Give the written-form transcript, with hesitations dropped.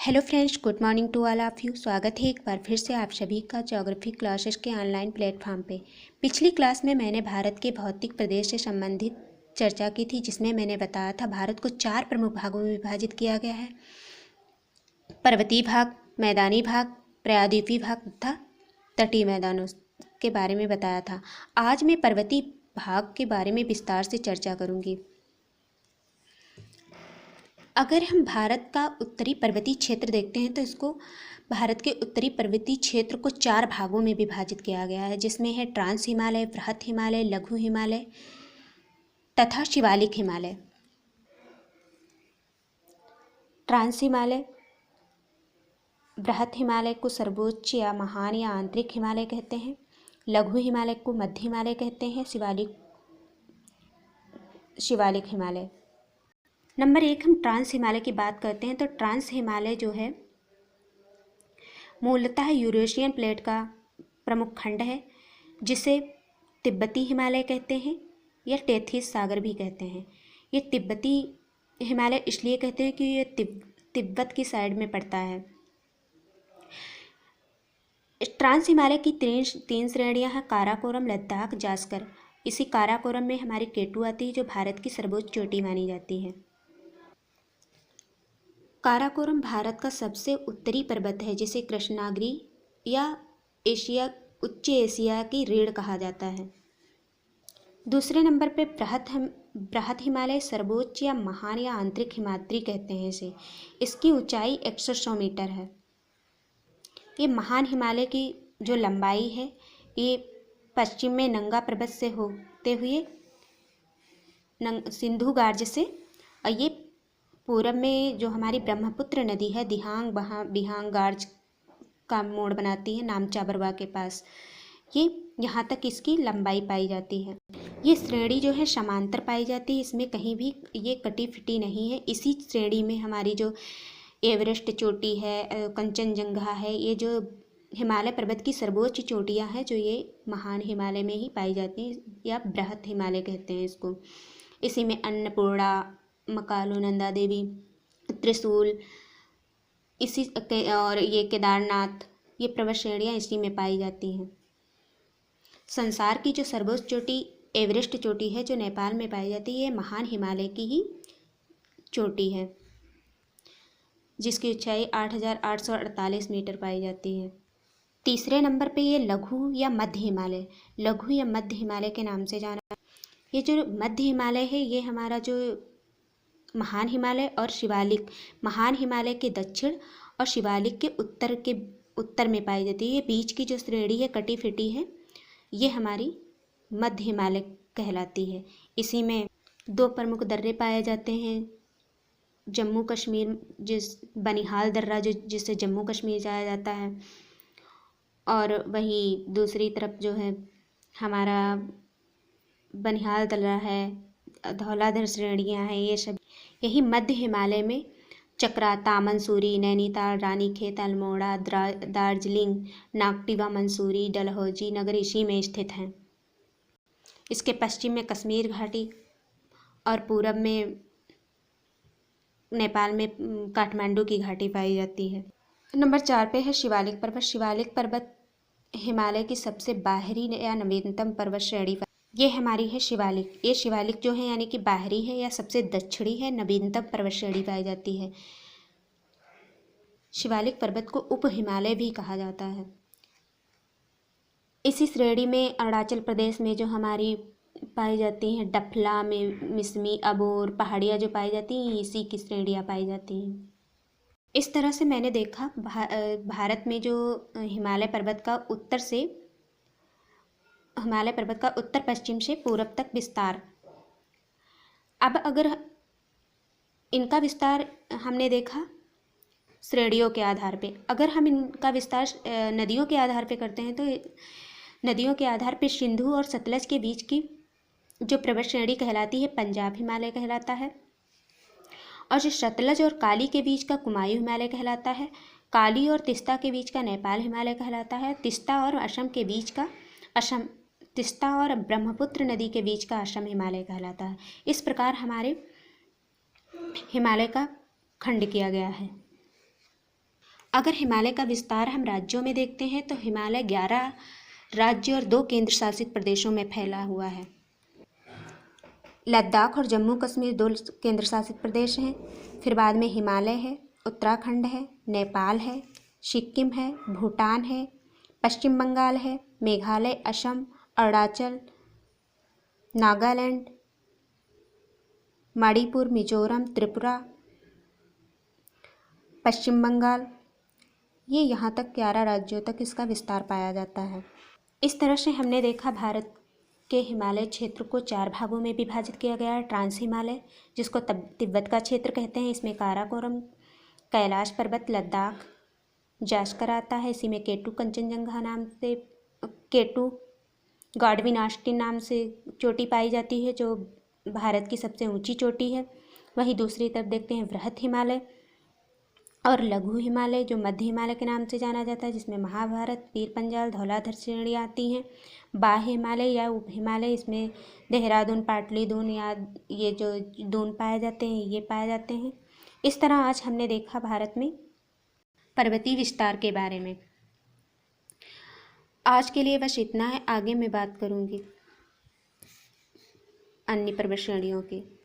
Hello friends, good morning to all of you. स्वागत है एक बार फिर से आप सभी का ज्योग्राफी क्लासेस के ऑनलाइन प्लेटफॉर्म पे। पिछली क्लास में मैंने भारत के भौतिक प्रदेश से संबंधित चर्चा की थी, जिसमें मैंने बताया था भारत को 4 प्रमुख भागों में विभाजित किया गया है। पर्वतीय भाग, मैदानी भाग, प्रायद्वीपीय भाग तथा तटीय मैदानों के बारे में बताया था। आज मैं पर्वतीय भाग के बारे में विस्तार से चर्चा करूँगी। अगर हम भारत का उत्तरी पर्वतीय क्षेत्र देखते हैं तो इसको भारत के उत्तरी पर्वतीय क्षेत्र को 4 भागों में विभाजित किया गया है, जिसमें है ट्रांस हिमालय, बृहत हिमालय, लघु हिमालय तथा शिवालिक हिमालय। ट्रांस हिमालय, बृहत हिमालय को सर्वोच्च या महान या आंतरिक हिमालय कहते हैं। लघु हिमालय को मध्य हिमालय कहते हैं। शिवालिक हिमालय। नंबर 1, हम ट्रांस हिमालय की बात करते हैं तो ट्रांस हिमालय जो है मूलतः यूरेशियन प्लेट का प्रमुख खंड है, जिसे तिब्बती हिमालय कहते हैं या टेथिस सागर भी कहते हैं। ये तिब्बती हिमालय इसलिए कहते हैं कि ये तिब्बत की साइड में पड़ता है। ट्रांस हिमालय की तीन श्रेणियां हैं: काराकोरम, लद्दाख, जास्कर। इसी काराकोरम में हमारी केटू आती है, जो भारत की सर्वोच्च चोटी मानी जाती है। काराकोरम भारत का सबसे उत्तरी पर्वत है, जिसे कृष्णागिरी या उच्च एशिया की रीढ़ कहा जाता है। दूसरे नंबर पे बृहत हिमालय, सर्वोच्च या महान या आंतरिक हिमाद्री कहते हैं इसे। इसकी ऊंचाई 100 मीटर है। ये महान हिमालय की जो लंबाई है, ये पश्चिम में नंगा पर्वत से होते हुए सिंधु गार्ज से, और ये पूरब में जो हमारी ब्रह्मपुत्र नदी है दिहांग गार्ज का मोड़ बनाती है नामचा बरवा के पास, ये यहाँ तक इसकी लंबाई पाई जाती है। ये श्रेणी जो है समांतर पाई जाती है, इसमें कहीं भी ये कटी फिटी नहीं है। इसी श्रेणी में हमारी जो एवरेस्ट चोटी है, कंचनजंगा है, ये जो हिमालय पर्वत की सर्वोच्च चोटियाँ हैं, जो ये महान हिमालय में ही पाई जाती हैं या बृहत हिमालय कहते हैं इसको। इसी में अन्नपूर्णा, मकालू, नंदा देवी, त्रिशूल, और ये केदारनाथ, ये पर्वत श्रेणियाँ इसी में पाई जाती हैं। संसार की जो सर्वोच्च चोटी एवरेस्ट चोटी है, जो नेपाल में पाई जाती है, ये महान हिमालय की ही चोटी है, जिसकी ऊंचाई 8,848 मीटर पाई जाती है। तीसरे नंबर पे ये लघु या मध्य हिमालय के नाम से जाना। ये जो मध्य हिमालय है, ये हमारा जो महान हिमालय और शिवालिक, महान हिमालय के दक्षिण और शिवालिक के उत्तर में पाई जाती है। ये बीच की जो श्रेणी है कटी फिटी है, ये हमारी मध्य हिमालय कहलाती है। इसी में 2 प्रमुख दर्रे पाए जाते हैं। जम्मू कश्मीर, बनिहाल दर्रा जिससे जम्मू कश्मीर जाया जाता है, और वहीं दूसरी तरफ जो है हमारा बनिहाल दर्रा है, धौलाधर श्रेणियाँ हैं, ये सब यही मध्य हिमालय में चक्राता, मंसूरी, नैनीताल, रानीखेत, अल्मोड़ा, दार्जिलिंग, नागटिवा, मंसूरी, डलहौजी नगर इसी में स्थित हैं। इसके पश्चिम में कश्मीर घाटी और पूरब में नेपाल में काठमांडू की घाटी पाई जाती है। नंबर 4 पे है शिवालिक पर्वत। शिवालिक पर्वत हिमालय की सबसे बाहरी या नवीनतम पर्वत श्रेणी। ये हमारी है शिवालिक। ये शिवालिक जो है यानी कि बाहरी है या सबसे दक्षिणी है, नवीनतम पर्वत श्रेणी पाई जाती है। शिवालिक पर्वत को उप हिमालय भी कहा जाता है। इसी श्रेणी में अरुणाचल प्रदेश में जो हमारी पाई जाती हैं डफला में मिसमी, अबोर पहाड़ियाँ जो पाई जाती हैं, इसी की श्रेणियाँ पाई जाती हैं। इस तरह से मैंने देखा भारत में जो हिमालय पर्वत का उत्तर पश्चिम से पूरब तक विस्तार। अब अगर इनका विस्तार हमने देखा श्रेणियों के आधार पे, अगर हम इनका विस्तार नदियों के आधार पे करते हैं तो नदियों के आधार पे सिंधु और सतलज के बीच की जो पर्वत श्रेणी कहलाती है पंजाब हिमालय कहलाता है, और जो सतलज और काली के बीच का कुमायूं हिमालय कहलाता है। काली और तिस्ता के बीच का नेपाल हिमालय कहलाता है। तिस्ता और ब्रह्मपुत्र नदी के बीच का असम हिमालय कहलाता है। इस प्रकार हमारे हिमालय का खंड किया गया है। अगर हिमालय का विस्तार हम राज्यों में देखते हैं तो हिमालय 11 राज्य और 2 केंद्र शासित प्रदेशों में फैला हुआ है। लद्दाख और जम्मू कश्मीर 2 केंद्र शासित प्रदेश हैं। फिर बाद में हिमालय है, उत्तराखंड है, नेपाल है, सिक्किम है, भूटान है, पश्चिम बंगाल है, मेघालय, असम, अरुणाचल, नागालैंड, मणिपुर, मिजोरम, त्रिपुरा, पश्चिम बंगाल, ये यहाँ तक 11 राज्यों तक इसका विस्तार पाया जाता है। इस तरह से हमने देखा भारत के हिमालय क्षेत्र को 4 भागों में विभाजित किया गया है। ट्रांस हिमालय, जिसको तिब्बत का क्षेत्र कहते हैं, इसमें काराकोरम, कैलाश पर्वत, लद्दाख, जास्कर आता है। इसी में केटू कंचनजंगा नाम से, केटू गॉडविन ऑस्टिन नाम से चोटी पाई जाती है, जो भारत की सबसे ऊंची चोटी है। वहीं दूसरी तरफ देखते हैं वृहत हिमालय और लघु हिमालय, जो मध्य हिमालय के नाम से जाना जाता है, जिसमें महाभारत, पीर पंजाल, धौलाधर श्रेणियाँ आती हैं। बाह्य हिमालय या उप हिमालय, इसमें देहरादून, पाटलिदून या ये जो दून पाए जाते हैं, ये पाए जाते हैं। इस तरह आज हमने देखा भारत में पर्वतीय विस्तार के बारे में। आज के लिए बस इतना है, आगे मैं बात करूँगी अन्य पर्वत श्रेणियों की।